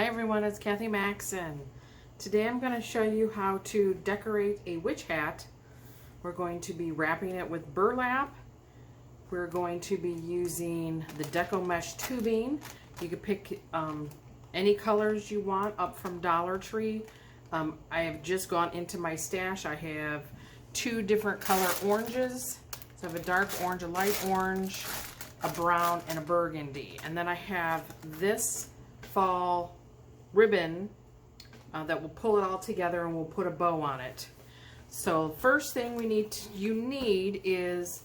Hi everyone, it's Kathy Maxon. Today I'm going to show you how to decorate a witch hat. We're going to be wrapping it with burlap. We're going to be using the deco mesh tubing. You can pick any colors you want up from Dollar Tree. I have just gone into my stash. I have two different color oranges. So I have a dark orange, a light orange, a brown, and a burgundy. And then I have this fall ribbon that will pull it all together and we'll put a bow on it. So first thing you need is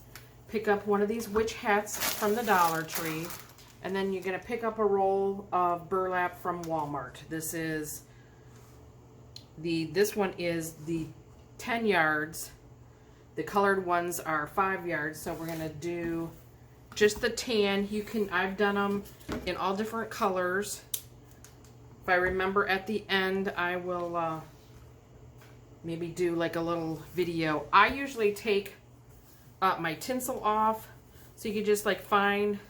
pick up one of these witch hats from the Dollar Tree, and then you're going to pick up a roll of burlap from Walmart. This one is the 10 yards. The colored ones are 5 yards, so we're going to do just the tan. I've done them in all different colors. If I remember at the end, I will maybe do like a little video. I usually take my tinsel off, so you can just like find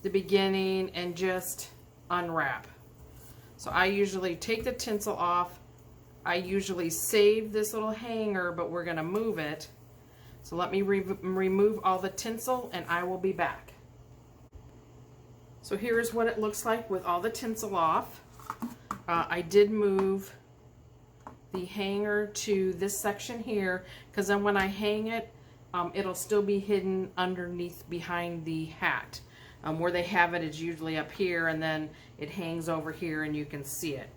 the beginning and just unwrap. So I usually take the tinsel off. I usually save this little hanger, but we're gonna move it. So let me remove all the tinsel and I will be back. So here's what it looks like with all the tinsel off. I did move the hanger to this section here, because then when I hang it, it'll still be hidden underneath behind the hat. Where they have it is usually up here, and then it hangs over here and you can see it.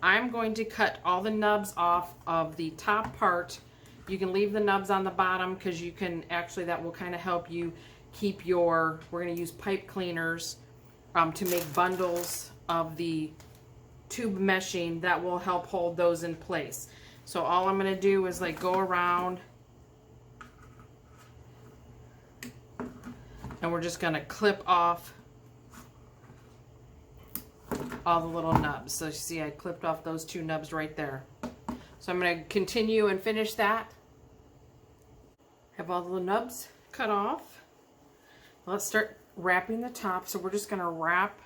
I'm going to cut all the nubs off of the top part. You can leave the nubs on the bottom because you can actually, that will kind of help you keep we're going to use pipe cleaners to make bundles of the tube meshing that will help hold those in place. So all I'm going to do is like go around and we're just going to clip off all the little nubs. So you see I clipped off those two nubs right there. So I'm going to continue and finish that. Have all the nubs cut off. Let's start wrapping the top. So we're just going to wrap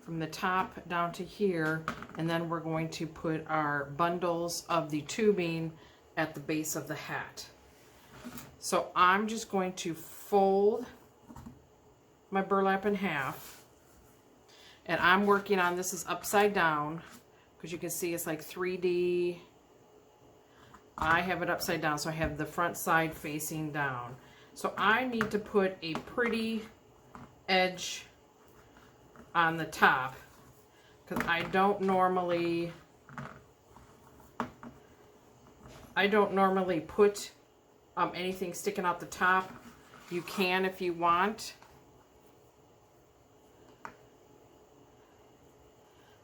from the top down to here, and then we're going to put our bundles of the tubing at the base of the hat. So I'm just going to fold my burlap in half, and I'm working on, this is upside down because you can see it's like 3D. I have it upside down, so I have the front side facing down. So I need to put a pretty edge on the top, because I don't normally put anything sticking out the top. You can if you want.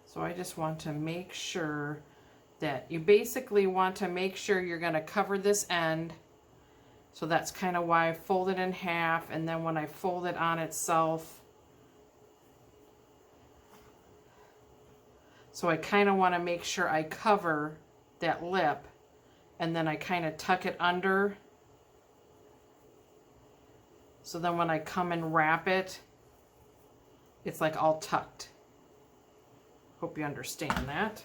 So I just want to make sure that you basically want to make sure you're going to cover this end. So that's kind of why I fold it in half, and then when I fold it on itself, so I kind of want to make sure I cover that lip, and then I kind of tuck it under. So then when I come and wrap it, it's like all tucked. Hope you understand that.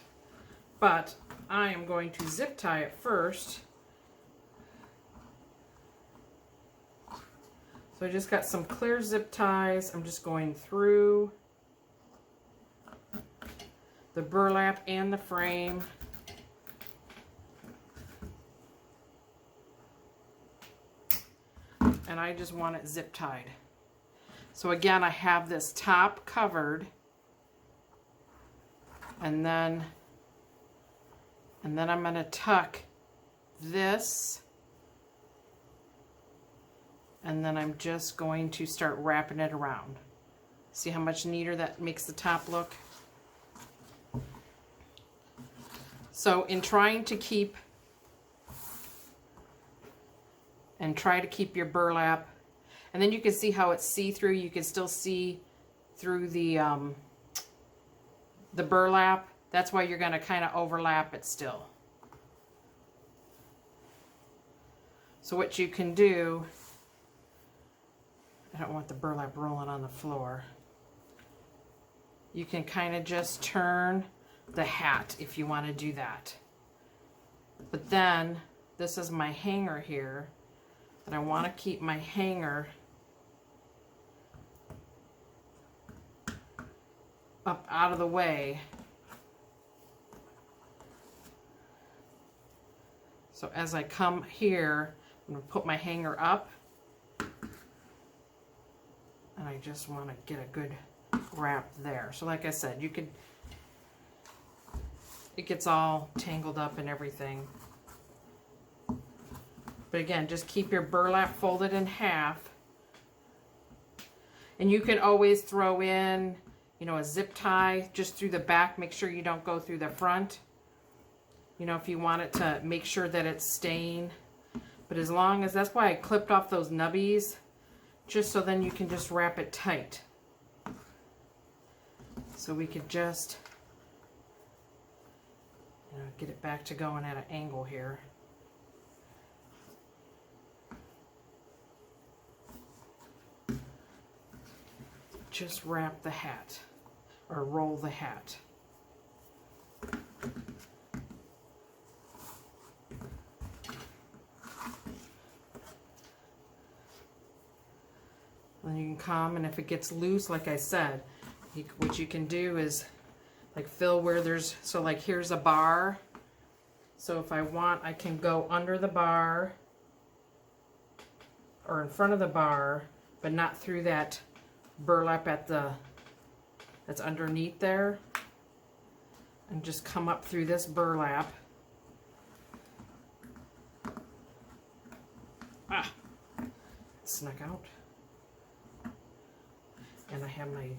But I am going to zip tie it first. So I just got some clear zip ties. I'm just going through the burlap and the frame. And I just want it zip tied. So again, I have this top covered, and then I'm going to tuck this, and then I'm just going to start wrapping it around. See how much neater that makes the top look? So in trying to keep your burlap, and then you can see how it's see-through. You can still see through the burlap. That's why you're going to kind of overlap it still. So what you can do, I don't want the burlap rolling on the floor. You can kind of just turn the hat if you want to do that. But then this is my hanger here, and I want to keep my hanger up out of the way. So as I come here, I'm going to put my hanger up, and I just want to get a good wrap there. So like I said, you could, it gets all tangled up and everything. But again, just keep your burlap folded in half. And you can always throw in, you know, a zip tie just through the back. Make sure you don't go through the front. You know, if you want it to make sure that it's staying. But as long as, that's why I clipped off those nubbies, just so then you can just wrap it tight. So we could just, you know, get it back to going at an angle here. Just wrap the hat, or roll the hat. Then you can come, and if it gets loose, like I said, what you can do is like fill where there's, so like here's a bar. So if I want, I can go under the bar or in front of the bar, but not through that burlap at the, that's underneath there, and just come up through this burlap. Ah, snuck out. And I have my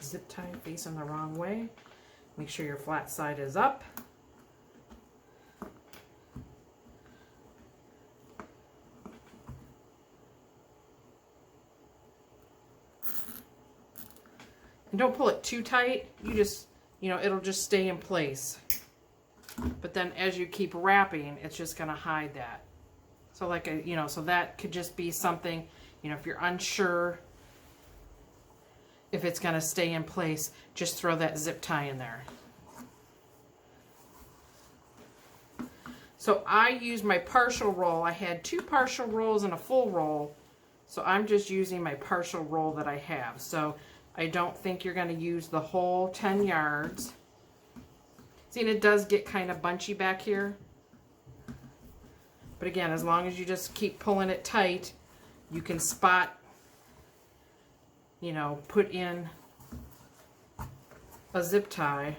zip tie facing the wrong way. Make sure your flat side is up. And don't pull it too tight. You just, you know, it'll just stay in place. But then as you keep wrapping, it's just going to hide that. So like, you know, so that could just be something, you know, if you're unsure if it's going to stay in place, just throw that zip tie in there. So I used my partial roll. I had 2 partial rolls and a full roll. So I'm just using my partial roll that I have. So I don't think you're going to use the whole 10 yards. See, and it does get kind of bunchy back here. But again, as long as you just keep pulling it tight, you can spot, you know, put in a zip tie.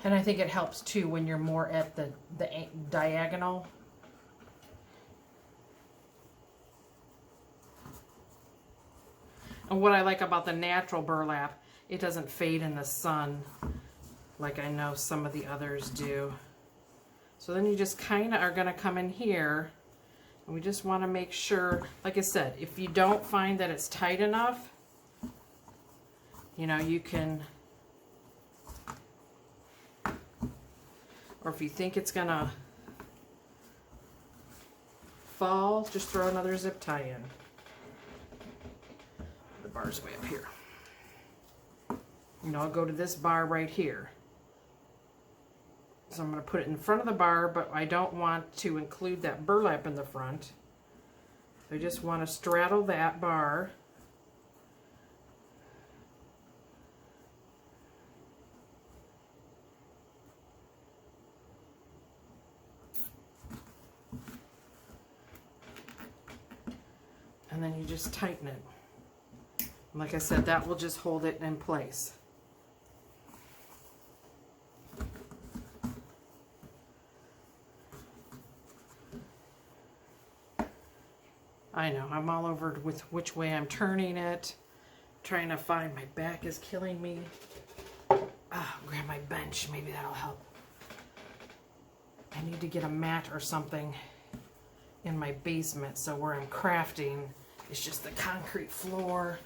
And I think it helps too when you're more at the diagonal. And what I like about the natural burlap, it doesn't fade in the sun like I know some of the others do. So then you just kind of are going to come in here, and we just want to make sure, like I said, if you don't find that it's tight enough, you know, you can, or if you think it's going to fall, just throw another zip tie in. The bar's way up here. You know, I'll go to this bar right here. So I'm going to put it in front of the bar, but I don't want to include that burlap in the front. I just want to straddle that bar. And then you just tighten it. And like I said, that will just hold it in place. I know, I'm all over with which way I'm turning it. Trying to find, my back is killing me. Grab my bench, maybe that'll help. I need to get a mat or something in my basement, so where I'm crafting, it's just the concrete floor.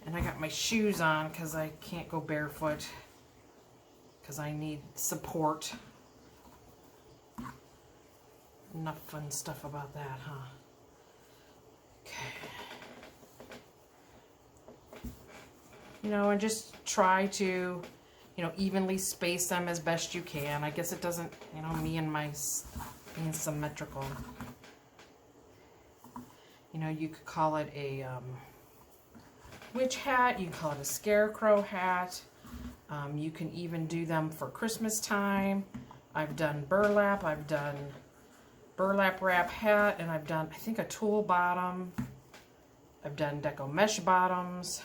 And I got my shoes on because I can't go barefoot because I need support. Enough fun stuff about that, huh? Okay. You know, and just try to, you know, evenly space them as best you can. I guess it doesn't, you know, me and my being symmetrical. You know, you could call it a witch hat. You can call it a scarecrow hat. You can even do them for Christmas time. I've done burlap. I've done burlap wrap hat, and I've done, I think, a tulle bottom. I've done deco mesh bottoms,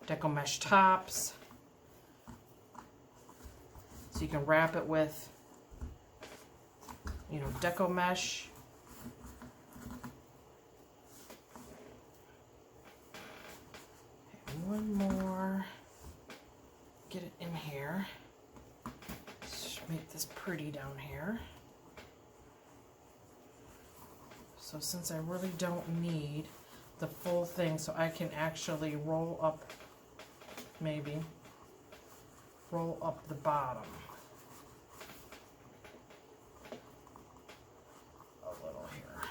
deco mesh tops. So you can wrap it with, you know, deco mesh. Okay, one more. Get it in here. Just make this pretty down here. So since I really don't need the full thing, so I can actually roll up, maybe roll up the bottom a little here.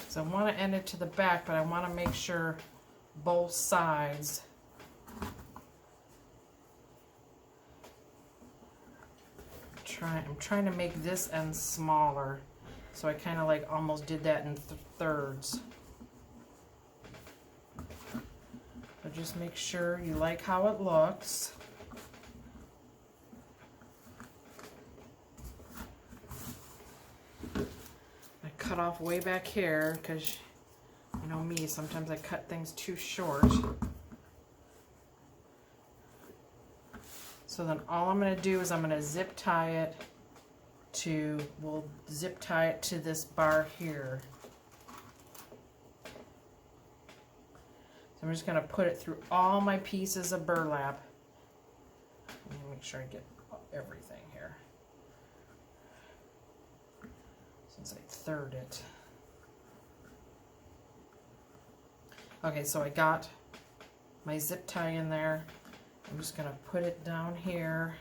So I want to end it to the back, but I want to make sure both sides I'm trying to make this end smaller, so I kind of like almost did that in thirds. So just make sure you like how it looks. I cut off way back here because, you know me, sometimes I cut things too short. So then all I'm going to do is I'm going to zip tie it to, we'll zip tie it to this bar here. So I'm just going to put it through all my pieces of burlap. Let me make sure I get everything here, since I third it. Okay, so I got my zip tie in there. I'm just going to put it down here.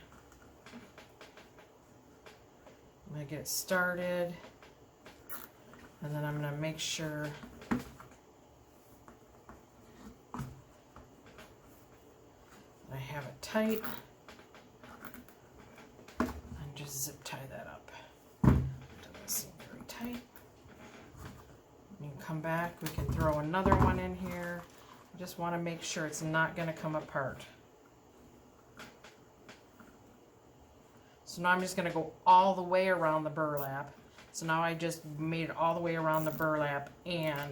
I'm going to get it started, and then I'm going to make sure I have it tight, and just zip tie that up. Doesn't seem very tight. You can come back, we can throw another one in here. I just want to make sure it's not going to come apart. So now I'm just going to go all the way around the burlap. So now I just made it all the way around the burlap, and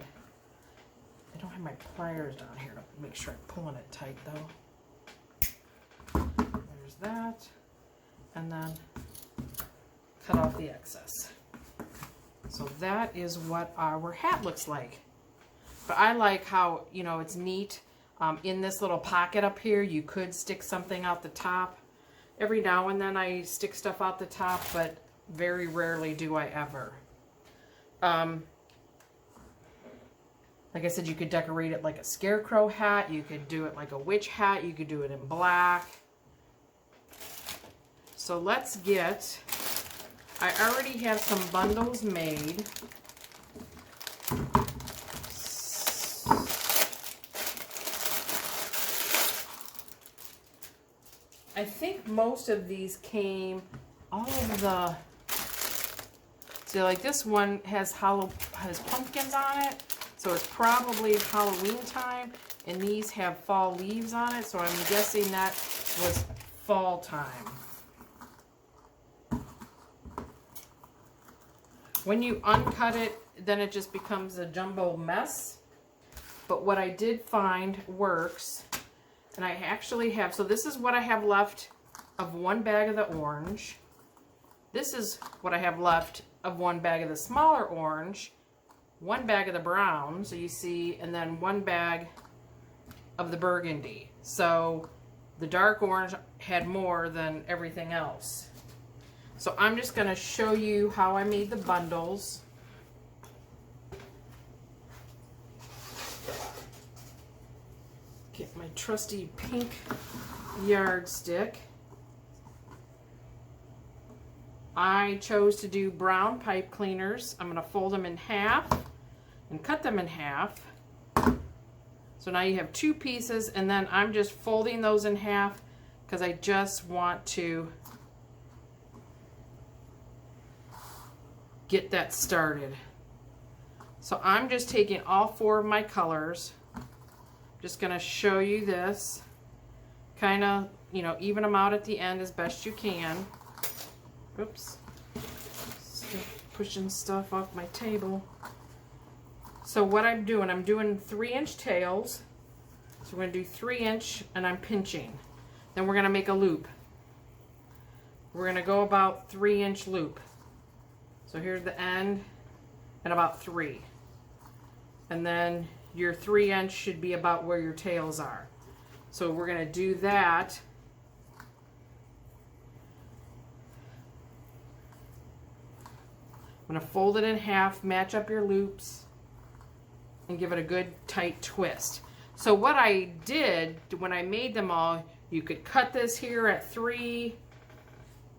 I don't have my pliers down here to make sure I'm pulling it tight though. There's that. And then cut off the excess. So that is what our hat looks like. But I like how, you know, it's neat. In this little pocket up here, you could stick something out the top. Every now and then I stick stuff out the top, but very rarely do I ever. Like I said, you could decorate it like a scarecrow hat. You could do it like a witch hat. You could do it in black. So let's get, I already have some bundles made. I think most of these came, all of the, see, like this one has pumpkins on it, so it's probably Halloween time, and these have fall leaves on it, so I'm guessing that was fall time. When you uncut it, then it just becomes a jumbo mess. But what I did find works, and I actually have, so this is what I have left of one bag of the orange. This is what I have left of one bag of the smaller orange, one bag of the brown, so you see, and then one bag of the burgundy. So the dark orange had more than everything else. So I'm just going to show you how I made the bundles. Get my trusty pink yardstick. I chose to do brown pipe cleaners. I'm going to fold them in half and cut them in half. So now you have two pieces, and then I'm just folding those in half because I just want to get that started. So I'm just taking all four of my colors. Just going to show you this. Kind of, you know, even them out at the end as best you can. Oops. Pushing stuff off my table. So what I'm doing 3-inch tails. So we're going to do 3-inch, and I'm pinching. Then we're going to make a loop. We're going to go about 3-inch loop. So here's the end and about 3. And then your 3-inch should be about where your tails are. So we're going to do that. I'm going to fold it in half, match up your loops, and give it a good tight twist. So what I did when I made them all, you could cut this here at 3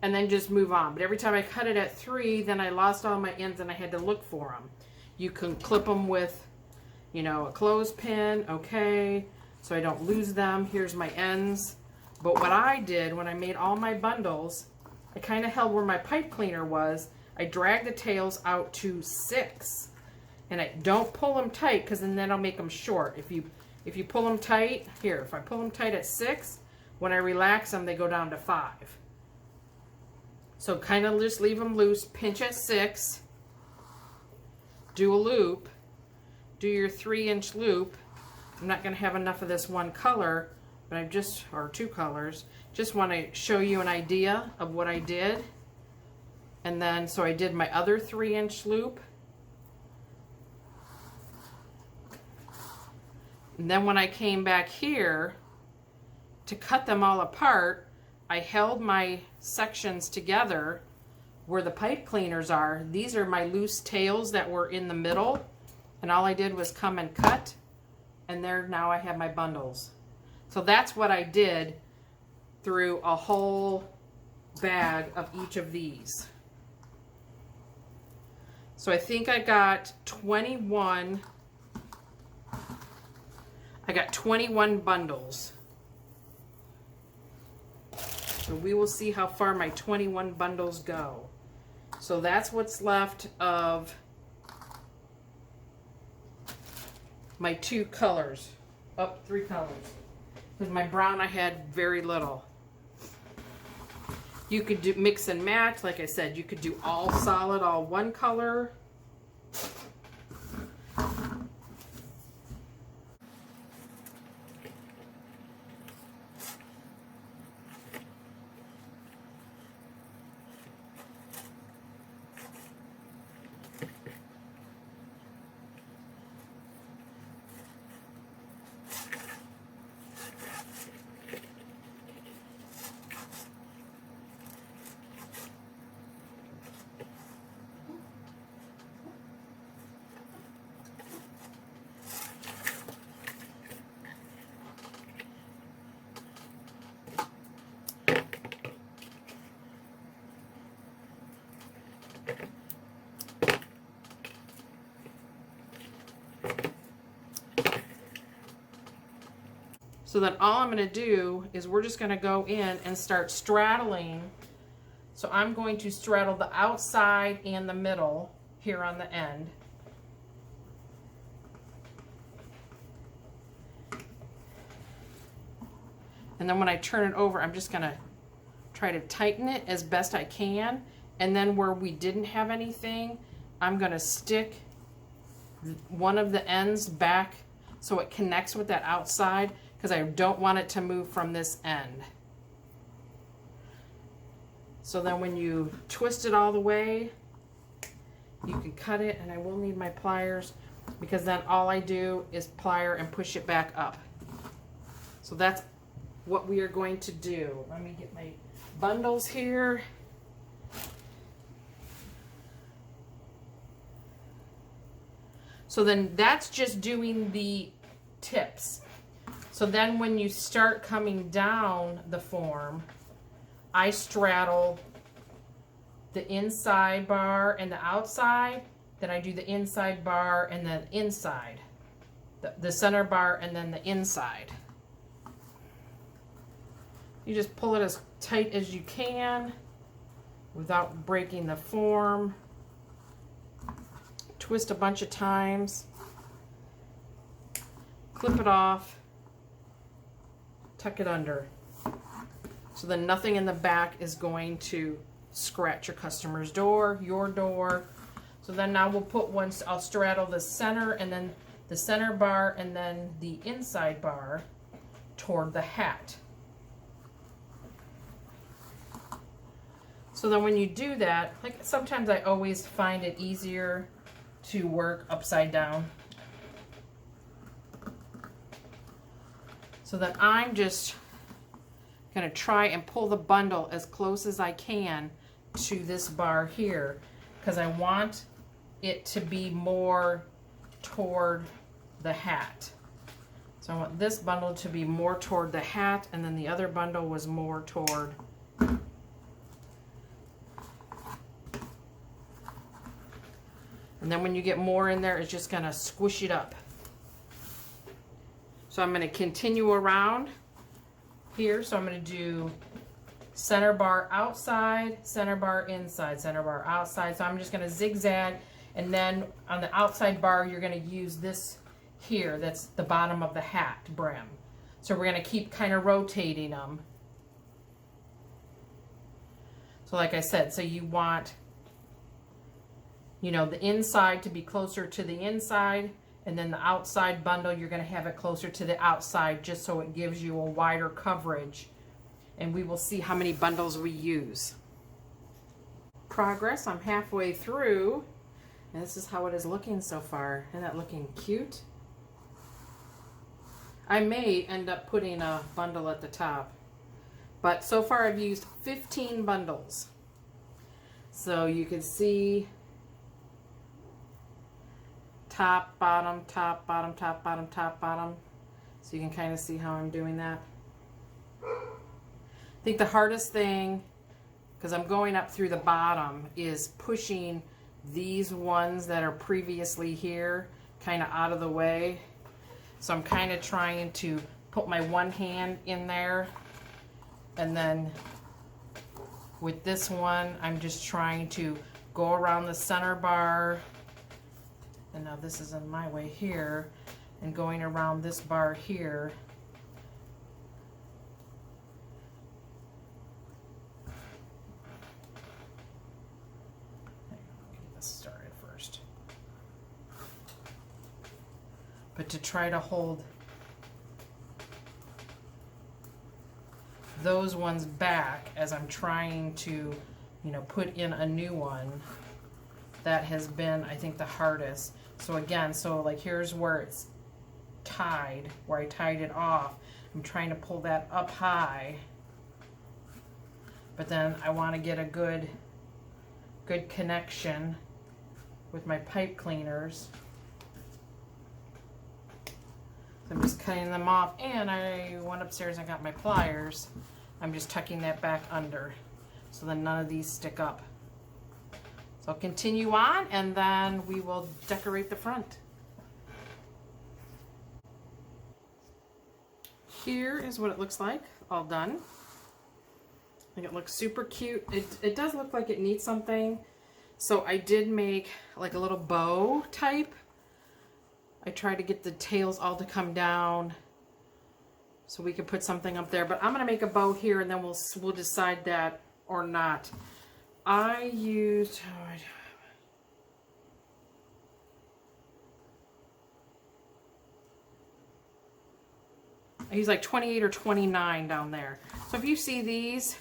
and then just move on. But every time I cut it at 3, then I lost all my ends and I had to look for them. You can clip them with, you know, a clothespin, okay, so I don't lose them. Here's my ends. But what I did when I made all my bundles, I kind of held where my pipe cleaner was. I dragged the tails out to 6. And I don't pull them tight, because then that'll make them short. If you pull them tight, here, if I pull them tight at 6, when I relax them, they go down to 5. So kind of just leave them loose, pinch at 6, do a loop, do your 3-inch loop. I'm not going to have enough of this one color, but I just, or 2 colors, just want to show you an idea of what I did. And then, so I did my other 3-inch loop. And then when I came back here to cut them all apart, I held my sections together where the pipe cleaners are. These are my loose tails that were in the middle. And all I did was come and cut. And there, now I have my bundles. So that's what I did through a whole bag of each of these. So I think I got 21. I got 21 bundles. So we will see how far my 21 bundles go. So that's what's left of my 2 colors. Oh, 3 colors. Because my brown I had very little. You could do mix and match, like I said. You could do all solid, all one color. So then all I'm going to do is we're just going to go in and start straddling. So I'm going to straddle the outside and the middle here on the end. And then when I turn it over, I'm just going to try to tighten it as best I can. And then where we didn't have anything, I'm going to stick one of the ends back so it connects with that outside, because I don't want it to move from this end. So then when you twist it all the way, you can cut it, and I will need my pliers, because then all I do is plier and push it back up. So that's what we are going to do. Let me get my bundles here. So then that's just doing the tips. So then when you start coming down the form, I straddle the inside bar and the outside, then I do the inside bar and then inside, the center bar and then the inside. You just pull it as tight as you can without breaking the form. Twist a bunch of times, clip it off, tuck it under. So then nothing in the back is going to scratch your customer's door, your door. So then now we'll put one, I'll straddle the center and then the center bar and then the inside bar toward the hat. So then when you do that, like sometimes I always find it easier to work upside down. So then I'm just going to try and pull the bundle as close as I can to this bar here, because I want it to be more toward the hat. So I want this bundle to be more toward the hat, and then the other bundle was more toward and then when you get more in there, it's just going to squish it up. So I'm going to continue around here. So I'm going to do center bar outside, center bar inside, center bar outside. So I'm just going to zigzag, and then on the outside bar, you're going to use this here. That's the bottom of the hat brim. So we're going to keep kind of rotating them. So like I said, so you want, you know, the inside to be closer to the inside, and then the outside bundle, you're going to have it closer to the outside, just so it gives you a wider coverage. And we will see how many bundles we use. Progress, I'm halfway through, and this is how it is looking so far. Isn't that looking cute? I may end up putting a bundle at the top, but so far I've used 15 bundles. So you can see top, bottom, top, bottom, top, bottom, top, bottom. So you can kind of see how I'm doing that. I think the hardest thing, because I'm going up through the bottom, is pushing these ones that are previously here kind of out of the way. So I'm kind of trying to put my one hand in there, and then with this one I'm just trying to go around the center bar, and now this is in my way here, and going around this bar here. Get this started first. But to try to hold those ones back as I'm trying to, you know, put in a new one, that has been, I think, the hardest. So again, so like here's where it's tied, where I tied it off. I'm trying to pull that up high, but then I want to get a good connection with my pipe cleaners. So I'm just cutting them off, and I went upstairs and got my pliers. I'm just tucking that back under, so then none of these stick up. So I'll continue on, and then we will decorate the front. Here is what it looks like, all done. I think it looks super cute. It does look like it needs something. So I did make like a little bow type. I tried to get the tails all to come down so we could put something up there. But I'm going to make a bow here, and then we'll decide that or not. I used, like 28 or 29 down there. So if you see these,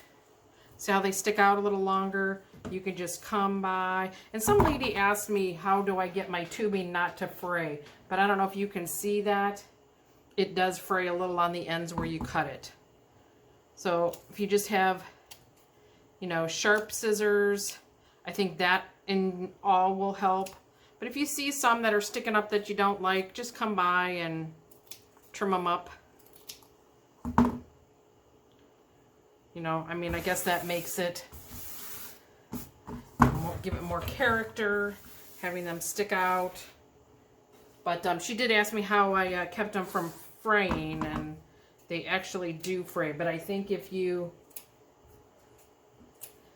see how they stick out a little longer? You can just come by. And some lady asked me, how do I get my tubing not to fray? But I don't know if you can see that. it does fray a little on the ends where you cut it. So if you just have, you know, sharp scissors, I think that in all will help. But if you see some that are sticking up that you don't like, just come by and trim them up. You know, I mean, I guess that makes it, give it more character, having them stick out. But she did ask me how I kept them from fraying, and they actually do fray. But I think if you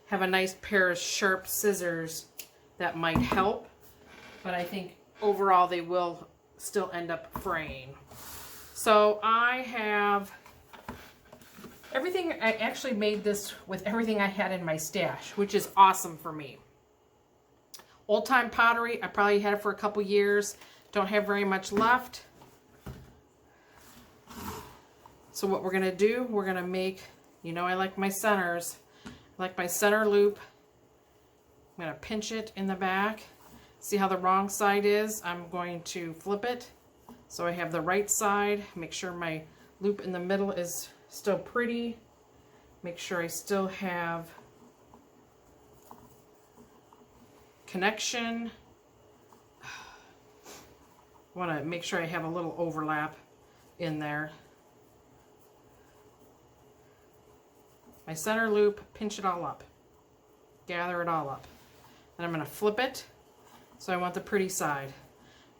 have a nice pair of sharp scissors, that might help. But I think overall they will still end up fraying. So I have everything. I actually made this with everything I had in my stash, which is awesome for me. Old time pottery, I probably had it for a couple years. Don't have very much left. So what we're gonna do, we're gonna make, you know, I like my centers. I like my center loop. I'm gonna pinch it in the back. See how the wrong side is? I'm going to flip it so I have the right side. Make sure my loop in the middle is still pretty. Make sure I still have connection. I want to make sure I have a little overlap in there. My center loop, pinch it all up. Gather it all up. Then I'm going to flip it. So I want the pretty side.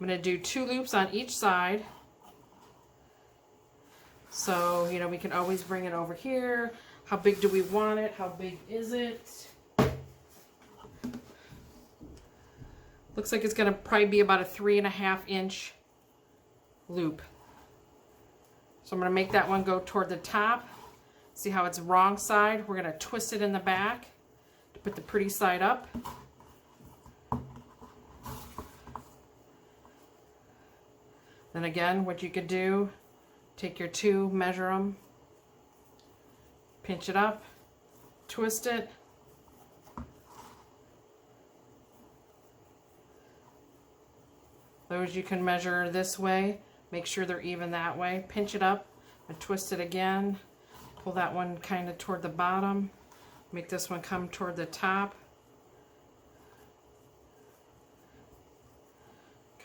I'm going to do 2 loops on each side. So, you know, we can always bring it over here. How big do we want it? How big is it? Looks like it's going to probably be about a 3.5 inch loop. So I'm going to make that one go toward the top. See how it's wrong side? We're going to twist it in the back to put the pretty side up. Then again, what you could do, take your 2, measure them, pinch it up, twist it. Those you can measure this way. Make sure they're even that way. Pinch it up and twist it again. Pull that one kind of toward the bottom. Make this one come toward the top.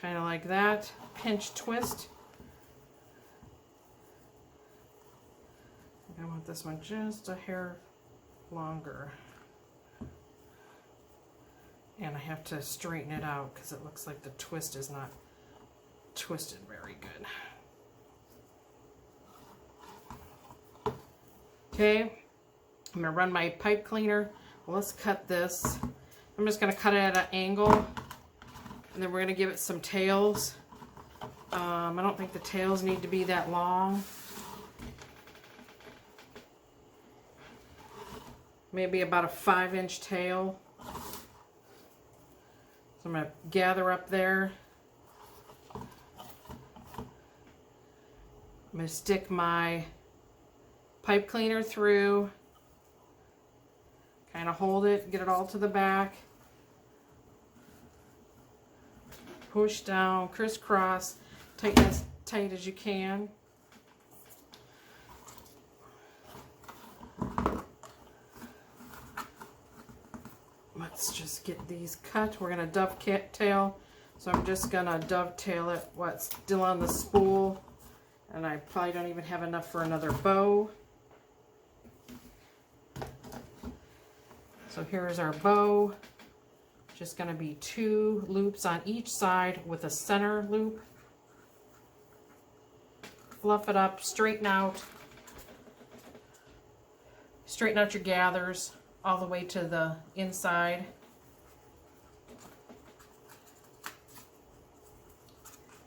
Kind of like that. Pinch, twist. I want this one just a hair longer. And I have to straighten it out because it looks like the twist is not twisted very good. Okay, I'm going to run my pipe cleaner. Well, let's cut this. I'm just going to cut it at an angle, and then we're going to give it some tails. I don't think the tails need to be that long. Maybe about a 5-inch tail. So I'm going to gather up there. I'm going to stick my pipe cleaner through, kind of hold it, get it all to the back, push down, crisscross, tighten as tight as you can. Let's just get these cut. We're going to dovetail, so I'm just going to dovetail it what's still on the spool, and I probably don't even have enough for another bow. So here's our bow. Just going to be 2 loops on each side with a center loop. Fluff it up, straighten out your gathers all the way to the inside.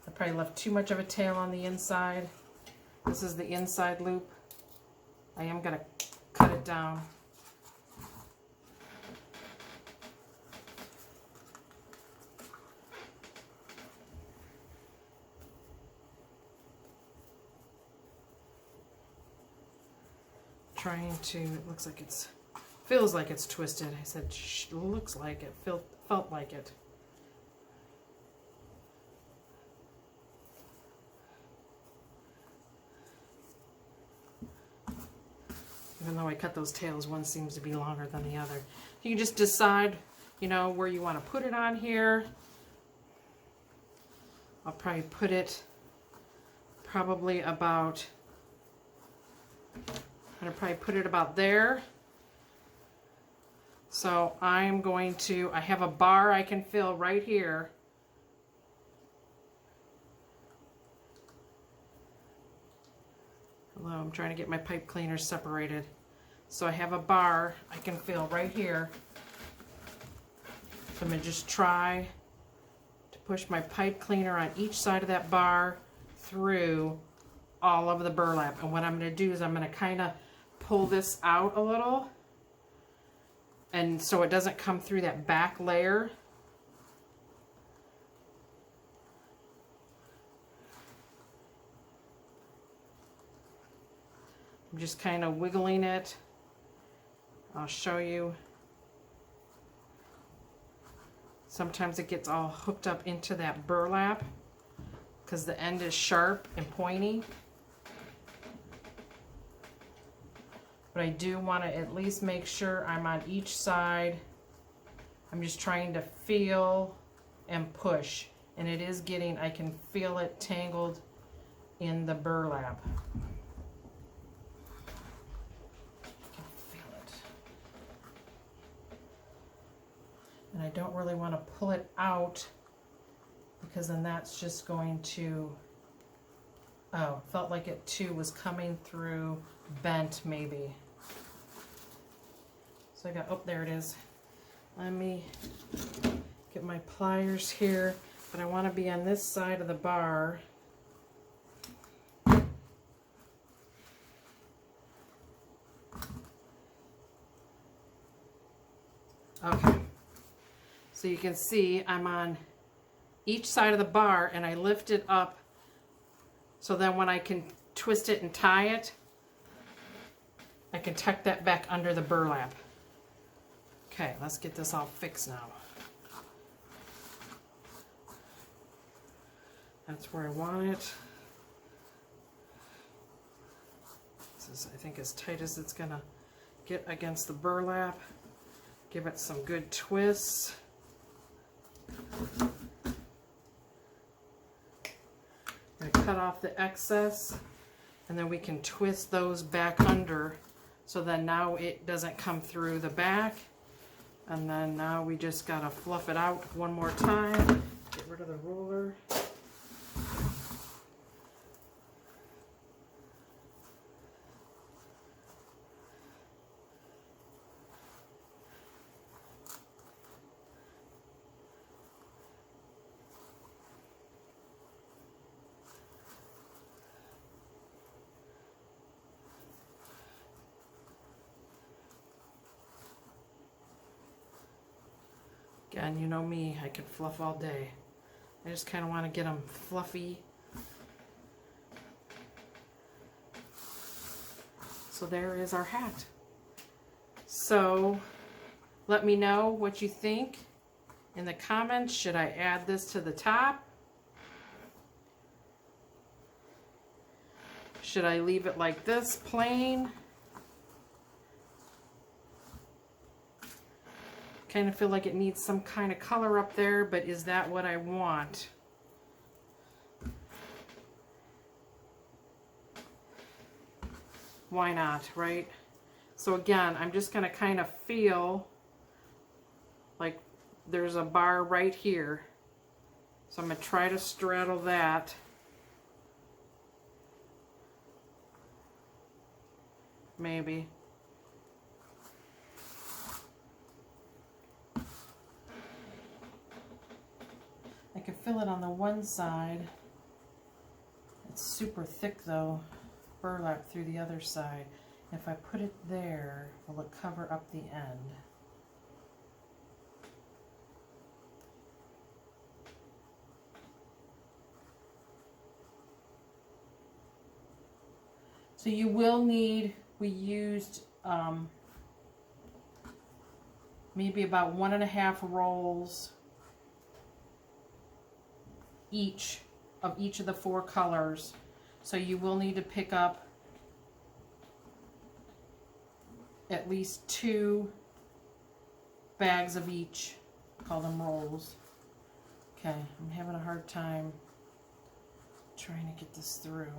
I probably left too much of a tail on the inside. This is the inside loop. I am going to cut it down. Trying to, it looks like it's, feels like it's twisted. I said looks like it, felt like it. Even though I cut those tails, one seems to be longer than the other. You can just decide, you know, where you want to put it on here. I'll probably put it probably about, I'm going to probably put it about there. So I'm going to, I have a bar I can fill right here. Hello, I'm trying to get my pipe cleaners separated. So I have a bar I can fill right here. So I'm going to just try to push my pipe cleaner on each side of that bar through all of the burlap. And what I'm going to do is I'm going to kind of pull this out a little, and so it doesn't come through that back layer. I'm just kind of wiggling it. I'll show you. Sometimes it gets all hooked up into that burlap because the end is sharp and pointy. But I do want to at least make sure I'm on each side. I'm just trying to feel and push. And it is getting, I can feel it tangled in the burlap. I can feel it. And I don't really want to pull it out because then that's just going to, oh, felt like it too was coming through bent maybe. So I got, oh, there it is. Let me get my pliers here, but I want to be on this side of the bar. Okay. So you can see I'm on each side of the bar and I lift it up so then when I can twist it and tie it, I can tuck that back under the burlap. Okay, let's get this all fixed now. That's where I want it. This is, I think, as tight as it's gonna get against the burlap. Give it some good twists. I'm gonna cut off the excess and then we can twist those back under so then now it doesn't come through the back. And then now we just gotta fluff it out one more time. Get rid of the roller. Again, you know me, I can fluff all day. I just kind of want to get them fluffy. So there is our hat. So let me know what you think in the comments. Should I add this to the top? Should I leave it like this, plain? Kind of feel like it needs some kind of color up there, but is that what I want? Why not, right? So again, I'm just going to kind of feel like there's a bar right here. So I'm going to try to straddle that. Maybe. I can feel it on the one side. It's super thick though, burlap through the other side. If I put it there, will it cover up the end? So you will need, we used maybe about 1.5 rolls each of the 4 colors. So you will need to pick up at least 2 bags of each. Call them rolls. Okay, I'm having a hard time trying to get this through.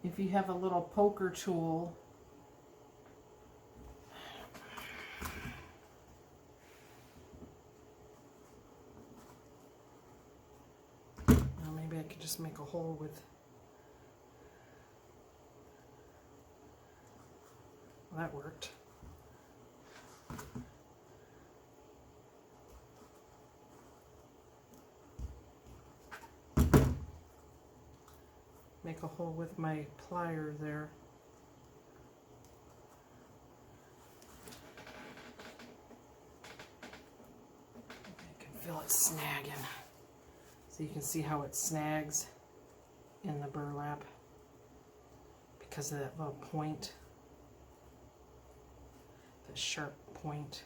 If you have a little poker tool, well, maybe I could just make a hole with, well, that worked. Make a hole with my plier there. I can feel it snagging. So you can see how it snags in the burlap because of that little point, that sharp point.